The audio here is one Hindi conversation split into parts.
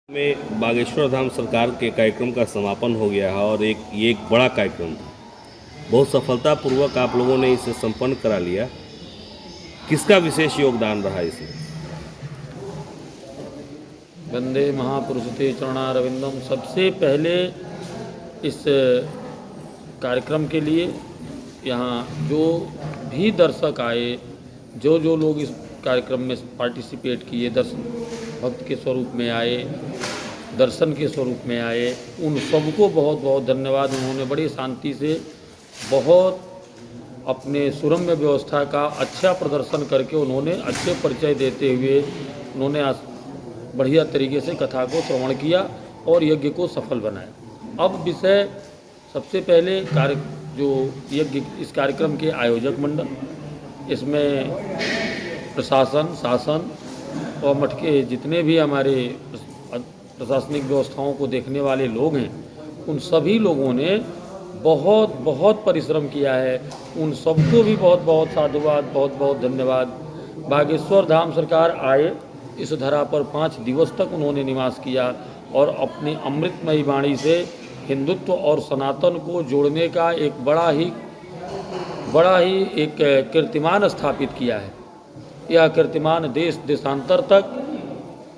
में बागेश्वर धाम सरकार के कार्यक्रम का समापन हो गया है और ये एक बड़ा कार्यक्रम था। बहुत सफलतापूर्वक आप लोगों ने इसे संपन्न करा लिया। किसका विशेष योगदान रहा इसमें? वंदे महापुरुषते चरणारविंदम। सबसे पहले इस कार्यक्रम के लिए यहाँ जो भी दर्शक आए, जो लोग इस कार्यक्रम में पार्टिसिपेट किए, दर्शन भक्त के स्वरूप में आए, दर्शन के स्वरूप में आए, उन सबको बहुत बहुत धन्यवाद। उन्होंने बड़ी शांति से बहुत अपने सुरम्य व्यवस्था का अच्छा प्रदर्शन करके उन्होंने अच्छे परिचय देते हुए उन्होंने बढ़िया तरीके से कथा को श्रवण किया और यज्ञ को सफल बनाया। अब विषय सबसे पहले जो यज्ञ इस कार्यक्रम के आयोजक मंडल, इसमें प्रशासन, शासन और मठ के जितने भी हमारे प्रशासनिक व्यवस्थाओं को देखने वाले लोग हैं, उन सभी लोगों ने बहुत बहुत परिश्रम किया है। उन सबको भी बहुत बहुत साधुवाद, बहुत बहुत धन्यवाद। बागेश्वर धाम सरकार आए, इस धरा पर 5 दिवस तक उन्होंने निवास किया और अपनी अमृतमयी वाणी से हिंदुत्व और सनातन को जोड़ने का एक बड़ा ही एक कीर्तिमान स्थापित किया है। यह कीर्तिमान देश देशांतर तक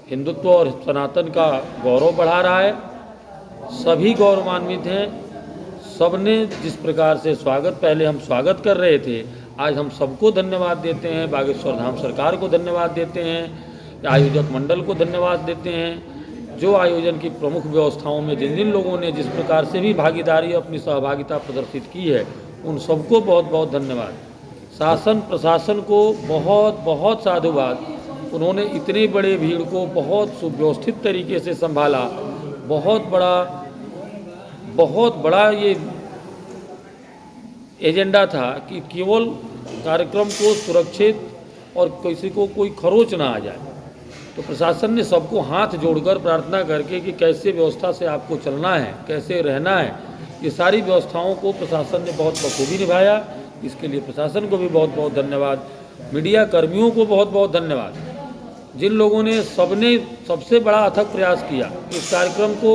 हिंदुत्व और सनातन का गौरव बढ़ा रहा है। सभी गौरवान्वित हैं। सबने जिस प्रकार से स्वागत, पहले हम स्वागत कर रहे थे, आज हम सबको धन्यवाद देते हैं। बागेश्वर धाम सरकार को धन्यवाद देते हैं, आयोजक मंडल को धन्यवाद देते हैं। जो आयोजन की प्रमुख व्यवस्थाओं में जिन जिन लोगों ने जिस प्रकार से भी भागीदारी, अपनी सहभागिता प्रदर्शित की है, उन सबको बहुत बहुत धन्यवाद। शासन प्रशासन को बहुत बहुत साधुवाद। उन्होंने इतने बड़े भीड़ को बहुत सुव्यवस्थित तरीके से संभाला। बहुत बड़ा ये एजेंडा था कि केवल कार्यक्रम को सुरक्षित और किसी को कोई खरोच ना आ जाए। तो प्रशासन ने सबको हाथ जोड़कर प्रार्थना करके कि कैसे व्यवस्था से आपको चलना है, कैसे रहना है, ये सारी व्यवस्थाओं को प्रशासन ने बहुत बखूबी निभाया। इसके लिए प्रशासन को भी बहुत बहुत धन्यवाद। मीडिया कर्मियों को बहुत बहुत धन्यवाद, जिन लोगों ने सबसे बड़ा अथक प्रयास किया। इस कार्यक्रम को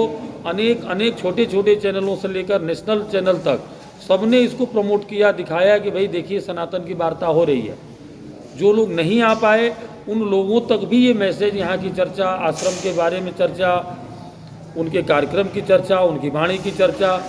अनेक छोटे छोटे चैनलों से लेकर नेशनल चैनल तक सबने इसको प्रमोट किया, दिखाया कि भाई देखिए सनातन की वार्ता हो रही है। जो लोग नहीं आ पाए उन लोगों तक भी ये मैसेज, यहाँ की चर्चा, आश्रम के बारे में चर्चा, उनके कार्यक्रम की चर्चा, उनकी वाणी की चर्चा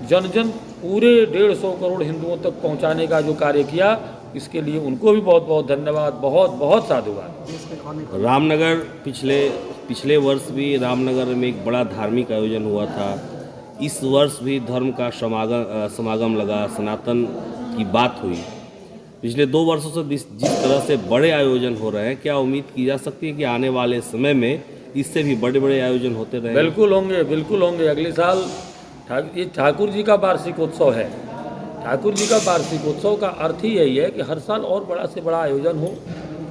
जन पूरे 150 करोड़ हिंदुओं तक पहुँचाने का जो कार्य किया, इसके लिए उनको भी बहुत बहुत धन्यवाद, बहुत बहुत साधुवाद। रामनगर पिछले वर्ष भी रामनगर में एक बड़ा धार्मिक आयोजन हुआ था। इस वर्ष भी धर्म का समागम लगा, सनातन की बात हुई। पिछले 2 वर्षों से जिस तरह से बड़े आयोजन हो रहे हैं, क्या उम्मीद की जा सकती है कि आने वाले समय में इससे भी बड़े बड़े आयोजन होते रहेंगे? बिल्कुल होंगे। अगले साल ये ठाकुर जी का वार्षिकोत्सव है। ठाकुर जी का वार्षिकोत्सव का अर्थ ही यही है कि हर साल और बड़ा से बड़ा आयोजन हो,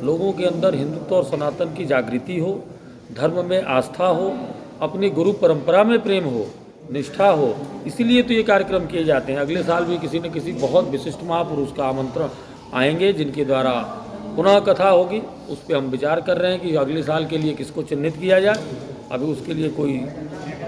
लोगों के अंदर हिंदुत्व और सनातन की जागृति हो, धर्म में आस्था हो, अपनी गुरु परंपरा में प्रेम हो, निष्ठा हो। इसीलिए तो ये कार्यक्रम किए जाते हैं। अगले साल भी किसी न किसी बहुत विशिष्ट महापुरुष का आमंत्रण आएंगे, जिनके द्वारा पुनः कथा होगी। उस पर हम विचार कर रहे हैं कि अगले साल के लिए किसको चिन्हित किया जाए। अभी उसके लिए कोई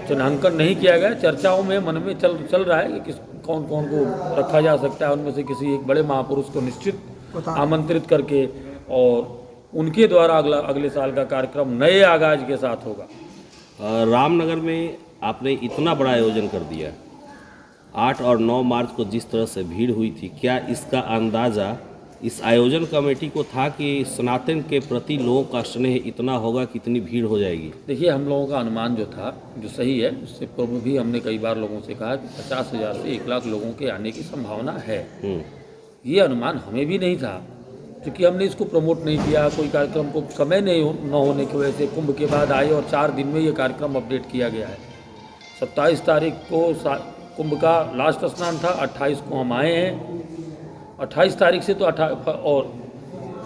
चिन्हांकन नहीं किया गया। चर्चाओं में मन में चल रहा है कि कौन कौन को रखा जा सकता है। उनमें से किसी एक बड़े महापुरुष को निश्चित आमंत्रित करके और उनके द्वारा अगले साल का कार्यक्रम नए आगाज के साथ होगा। रामनगर में आपने इतना बड़ा आयोजन कर दिया। 8 और 9 मार्च को जिस तरह से भीड़ हुई थी, क्या इसका अंदाज़ा इस आयोजन कमेटी को था कि सनातन के प्रति लोगों का स्नेह इतना होगा कि इतनी भीड़ हो जाएगी? देखिए, हम लोगों का अनुमान जो था, जो सही है, उससे पूर्व भी हमने कई बार लोगों से कहा कि 50,000 से 1 लाख लोगों के आने की संभावना है। ये अनुमान हमें भी नहीं था, क्योंकि हमने इसको प्रमोट नहीं किया। कोई कार्यक्रम को समय न होने की वजह से कुंभ के बाद आए और 4 दिन में ये कार्यक्रम अपडेट किया गया है। 27 तारीख को कुंभ का लास्ट स्नान था, 28 को हम आए हैं। 28 तारीख से तो और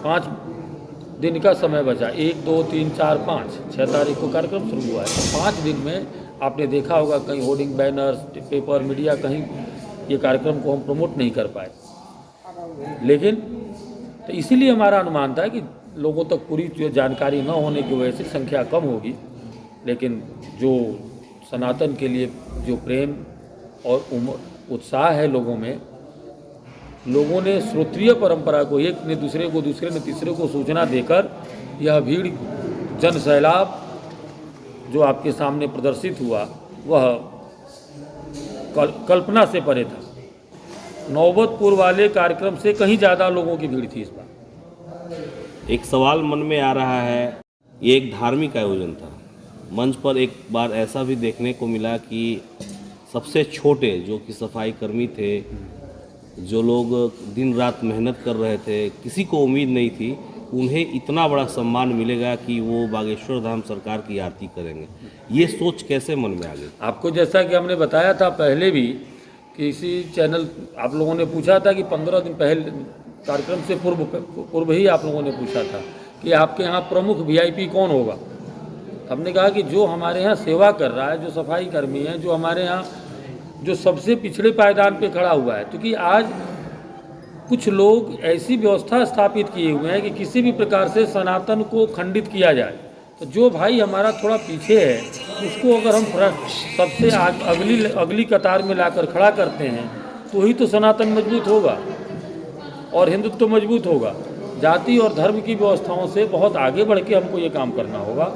5 दिन का समय बचा। 1, 2, 3, 4, 5, 6 तारीख को कार्यक्रम शुरू हुआ है। 5 दिन में आपने देखा होगा कहीं होर्डिंग, बैनर्स, पेपर, मीडिया, कहीं ये कार्यक्रम को हम प्रमोट नहीं कर पाए। लेकिन तो इसीलिए हमारा अनुमान था कि लोगों तक पूरी जानकारी न होने की वजह से संख्या कम होगी। लेकिन जो सनातन के लिए जो प्रेम और उत्साह है लोगों में, लोगों ने श्रोत्रिय परंपरा को एक ने दूसरे को, दूसरे ने तीसरे को सूचना देकर यह भीड़ जन सैलाब जो आपके सामने प्रदर्शित हुआ वह कल्पना से परे था। नौबतपुर वाले कार्यक्रम से कहीं ज़्यादा लोगों की भीड़ थी इस बार। एक सवाल मन में आ रहा है, ये एक धार्मिक आयोजन था। मंच पर एक बार ऐसा भी देखने को मिला कि सबसे छोटे जो कि सफाई कर्मी थे, जो लोग दिन रात मेहनत कर रहे थे, किसी को उम्मीद नहीं थी उन्हें इतना बड़ा सम्मान मिलेगा कि वो बागेश्वर धाम सरकार की आरती करेंगे। ये सोच कैसे मन में आ गई? आपको जैसा कि हमने बताया था पहले भी, किसी चैनल आप लोगों ने पूछा था कि 15 दिन पहले कार्यक्रम से पूर्व ही आप लोगों ने पूछा था कि आपके यहाँ प्रमुख वीआईपी कौन होगा। हमने कहा कि जो हमारे यहाँ सेवा कर रहा है, जो सफाई कर्मी है, जो हमारे यहाँ जो सबसे पिछड़े पायदान पे खड़ा हुआ है, क्योंकि आज कुछ लोग ऐसी व्यवस्था स्थापित किए हुए हैं कि किसी भी प्रकार से सनातन को खंडित किया जाए। तो जो भाई हमारा थोड़ा पीछे है उसको अगर हम सबसे अगली कतार में लाकर खड़ा करते हैं तो ही तो सनातन मजबूत होगा और हिंदुत्व मजबूत होगा। जाति और धर्म की व्यवस्थाओं से बहुत आगे बढ़ के हमको ये काम करना होगा।